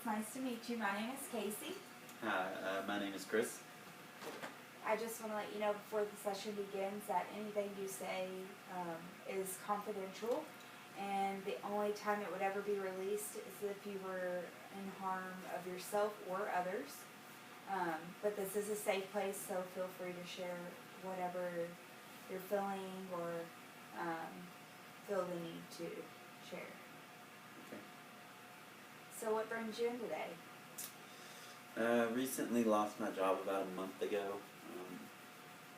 It's nice to meet you. My name is Casey. Hi, my name is Chris. I just want to let you know before the session begins that anything you say is confidential, and the only time it would ever be released is if you were in harm of yourself or others. But this is a safe place, so feel free to share whatever you're feeling or feel the need to share. Okay. So what brings you in today? Recently lost my job about a month ago,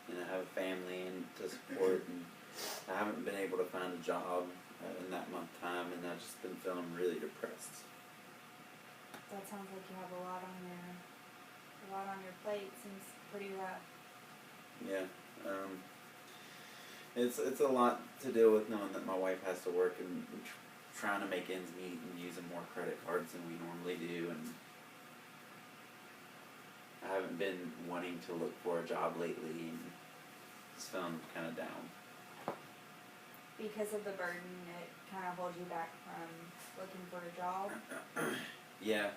and I have a family and to support, and I haven't been able to find a job in that month time, and I've just been feeling really depressed. That sounds like you have a lot on your plate. Seems pretty rough. Yeah, it's a lot to deal with knowing that my wife has to work and trying to make ends meet and using more credit cards than we normally do, and I haven't been wanting to look for a job lately and just feeling kind of down. Because of the burden, it kind of holds you back from looking for a job? Yeah.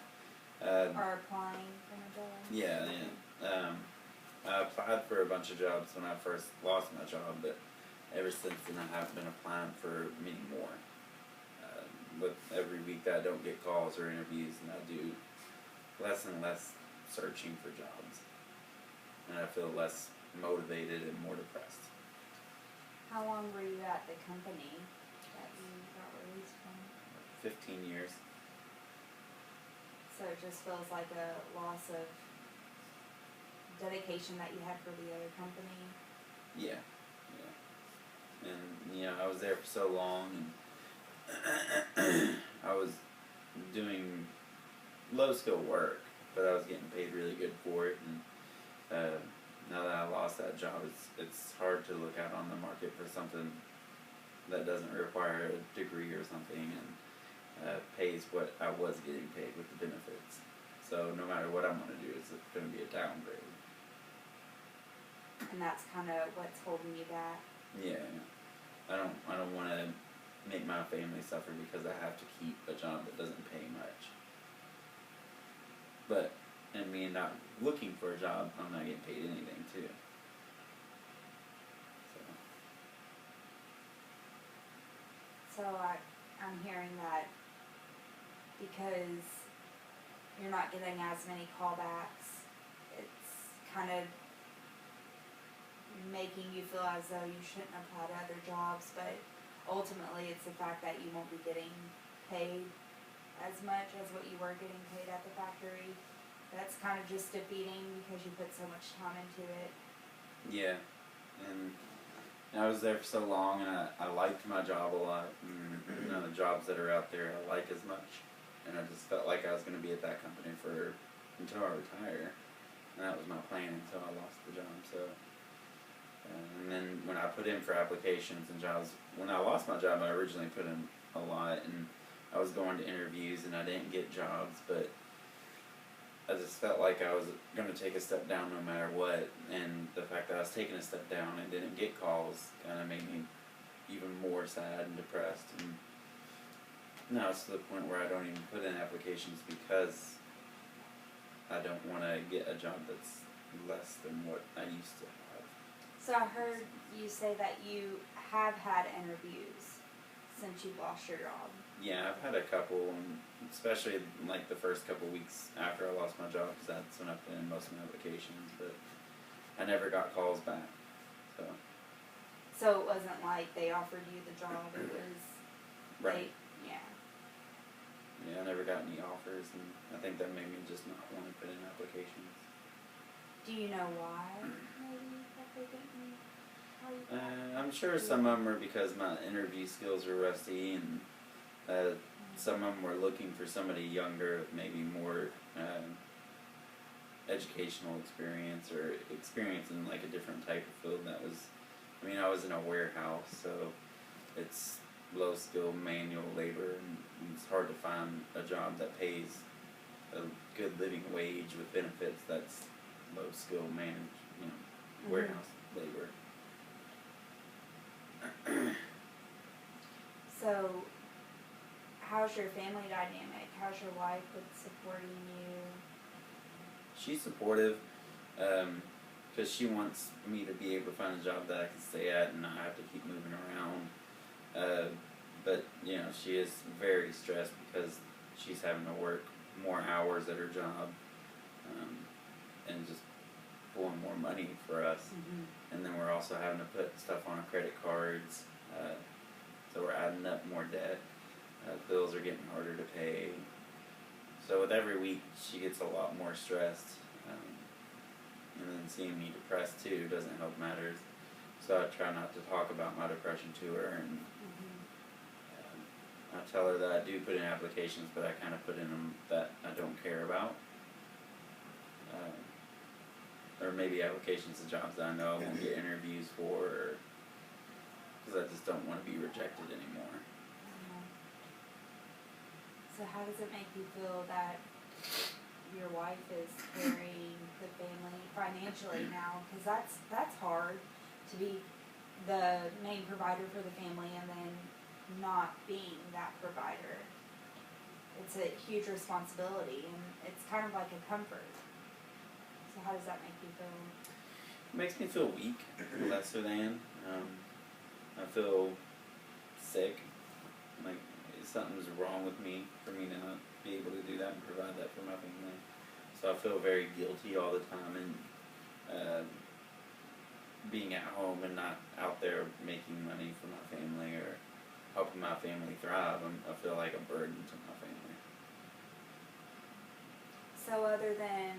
Or applying for a job? Yeah. I applied for a bunch of jobs when I first lost my job, but ever since then I haven't been applying for many more. With every week that I don't get calls or interviews, and I do less and less searching for jobs, and I feel less motivated and more depressed. How long were you at the company that you got released from? 15 years. So it just feels like a loss of dedication that you had for the other company? Yeah. And I was there for so long, and I was doing low skill work, but I was getting paid really good for it, and now that I lost that job, it's hard to look out on the market for something that doesn't require a degree or something, and pays what I was getting paid with the benefits. So no matter what I'm going to do, it's going to be a downgrade. And that's kind of what's holding you back? Yeah. I don't want to make my family suffer because I have to keep a job that doesn't pay much. But, and me not looking for a job, I'm not getting paid anything too. So I'm hearing that because you're not getting as many callbacks, it's kind of making you feel as though you shouldn't apply to other jobs, but ultimately it's the fact that you won't be getting paid as much as what you were getting paid at the factory. That's kind of just defeating because you put so much time into it. Yeah, and I was there for so long, and I liked my job a lot, and none of the jobs that are out there I like as much, and I just felt like I was going to be at that company until I retire, and that was my plan until I lost the job. So, and then when I put in for applications and jobs, when I lost my job, I originally put in a lot, and I was going to interviews, and I didn't get jobs, but I just felt like I was going to take a step down no matter what, and the fact that I was taking a step down and didn't get calls kind of made me even more sad and depressed, and now it's to the point where I don't even put in applications because I don't want to get a job that's less than what I used to have. So I heard you say that you have had interviews since you lost your job. Yeah, I've had a couple, and especially like the first couple weeks after I lost my job, because that's when I put in most of my applications, but I never got calls back. So it wasn't like they offered you the job, it was right. Yeah, I never got any offers, and I think that made me just not want to put in applications. Do you know why maybe that they didn't call you back? I'm sure some of them were because my interview skills were rusty, and some of them were looking for somebody younger, maybe more educational experience or experience in like a different type of field. I was in a warehouse, so it's low skill manual labor, and it's hard to find a job that pays a good living wage with benefits that's low skill warehouse labor. So how how's your family dynamic? How's your wife with supporting you? She's supportive, because she wants me to be able to find a job that I can stay at and not have to keep moving around. But, you know, she is very stressed because she's having to work more hours at her job, and just pulling more money for us. Mm-hmm. And then we're also having to put stuff on our credit cards, so we're adding up more debt. Bills are getting harder to pay. So with every week, she gets a lot more stressed. And then seeing me depressed too doesn't help matters. So I try not to talk about my depression to her, and I tell her that I do put in applications, but I kind of put in them that I don't care about. Or maybe applications to jobs that I know I won't get interviews for, because I just don't want to be rejected anymore. So how does it make you feel that your wife is carrying the family financially now? Because that's hard, to be the main provider for the family and then not being that provider. It's a huge responsibility, and it's kind of like a comfort. So how does that make you feel? It makes me feel weak, lesser than. I feel sick, like something's wrong with me for me to not be able to do that and provide that for my family. So I feel very guilty all the time, and being at home and not out there making money for my family or helping my family thrive, I feel like a burden to my family. So other than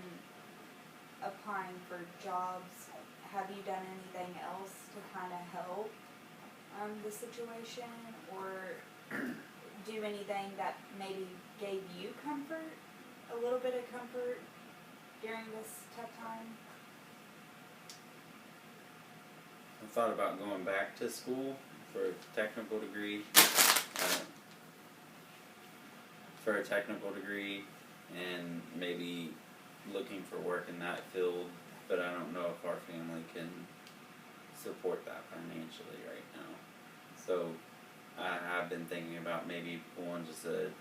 applying for jobs, have you done anything else to kind of help the situation, or do anything that maybe gave you comfort, a little bit of comfort during this tough time? I thought about going back to school for a technical degree, and maybe looking for work in that field, but I don't know if our family can support that financially right now. So I have been thinking about maybe pulling just a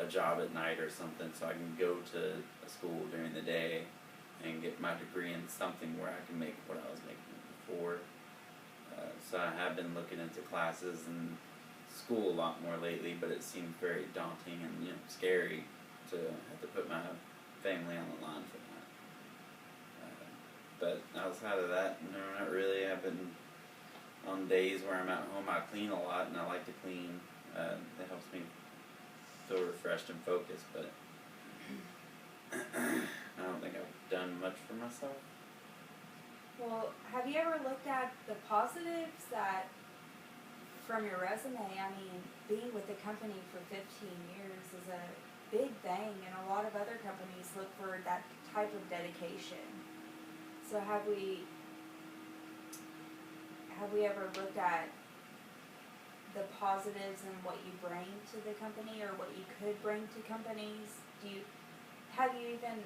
job at night or something, so I can go to a school during the day and get my degree in something where I can make what I was making before. So I have been looking into classes and school a lot more lately, but it seems very daunting and scary to have to put my family on the line for that. But outside of that, no, not really. I've been on days where I'm at home, I clean a lot, and I like to clean. It helps me feel refreshed and focused, but I don't think I've done much for myself. Well, have you ever looked at the positives that, from your resume? I mean, being with the company for 15 years is a big thing, and a lot of other companies look for that type of dedication. So have we ever looked at the positives and what you bring to the company, or what you could bring to companies? Have you even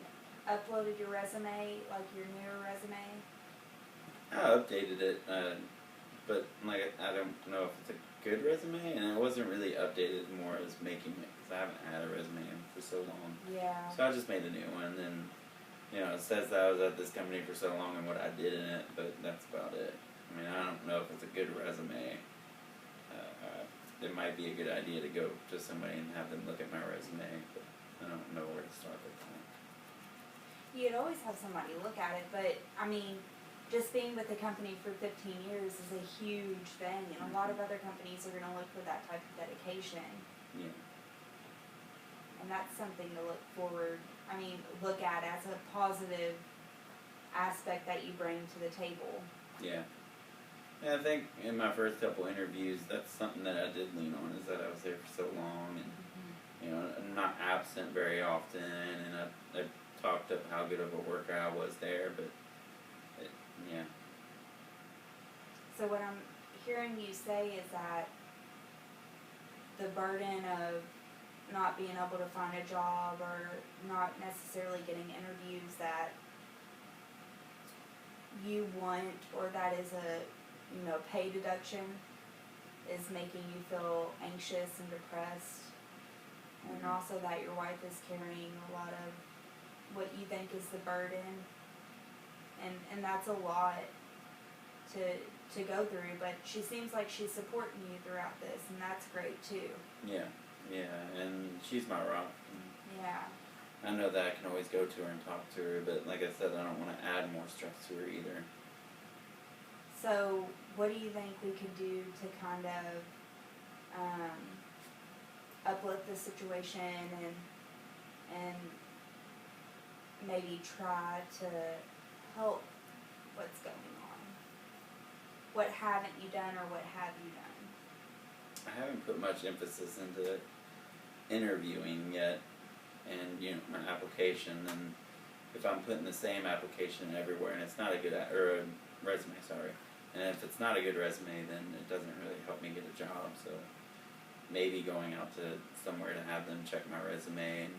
uploaded your resume, like your newer resume? I updated it, but I don't know if it's a good resume, and it wasn't really updated more as making it, because I haven't had a resume in for so long. Yeah. So I just made a new one, and it says that I was at this company for so long and what I did in it, but that's about it. I mean, I don't know if it's a good resume. It might be a good idea to go to somebody and have them look at my resume, but I don't know where to start with that. You'd always have somebody look at it, but I mean, just being with the company for 15 years is a huge thing, and a lot of other companies are going to look for that type of dedication. Yeah. And that's something to look at as a positive aspect that you bring to the table. Yeah. Yeah, I think in my first couple interviews, that's something that I did lean on, is that I was there for so long, and I'm not absent very often, and I talked up how good of a worker I was there, but yeah. So what I'm hearing you say is that the burden of not being able to find a job, or not necessarily getting interviews that you want, or that is a pay deduction, is making you feel anxious and depressed. and also that your wife is carrying a lot of what you think is the burden, and that's a lot to go through, but she seems like she's supporting you throughout this, and that's great too. Yeah, and she's my rock. Yeah. I know that I can always go to her and talk to her, but like I said, I don't want to add more stress to her either. So, what do you think we could do to kind of uplift the situation and maybe try to help what's going on? What haven't you done, or what have you done? I haven't put much emphasis into interviewing yet, and my application. And if I'm putting the same application everywhere, and it's not a good or a resume, sorry, and if it's not a good resume, then it doesn't really help me get a job. So maybe going out to somewhere to have them check my resume, and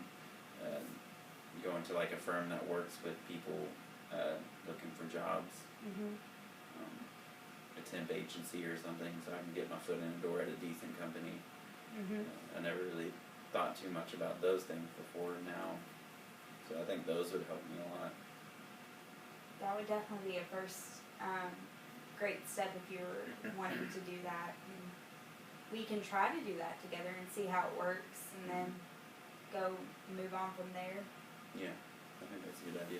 going to like a firm that works with people looking for jobs. Mm-hmm. A temp agency or something, so I can get my foot in the door at a decent company. Mm-hmm. I never really thought too much about those things before now, so I think those would help me a lot. That would definitely be a first great step if you're wanting to do that. And we can try to do that together and see how it works, and then move on from there. Yeah, I think that's a good idea.